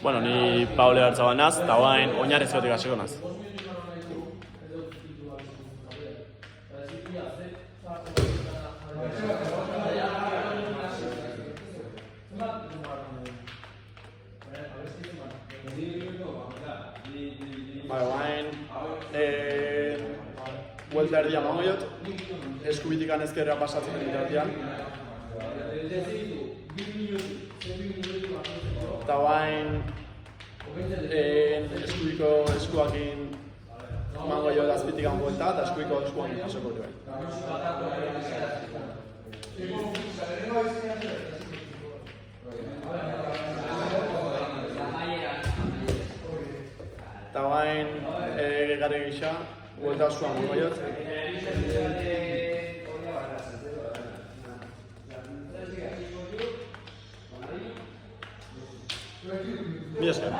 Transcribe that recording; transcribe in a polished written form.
Bueno, ni Paule hartzaban naz, eta guain oinarrizkotik hasiko naz. Guain, huelta erdia mango jot, eskubitikan ezkerra pasatzen dut erdian. Eta guain, eskuakin mango jot azpitikan buelta, eta eskuakin jasoko dut. Eta guain, gare gisa, buelta zua mango jot. Mila esker.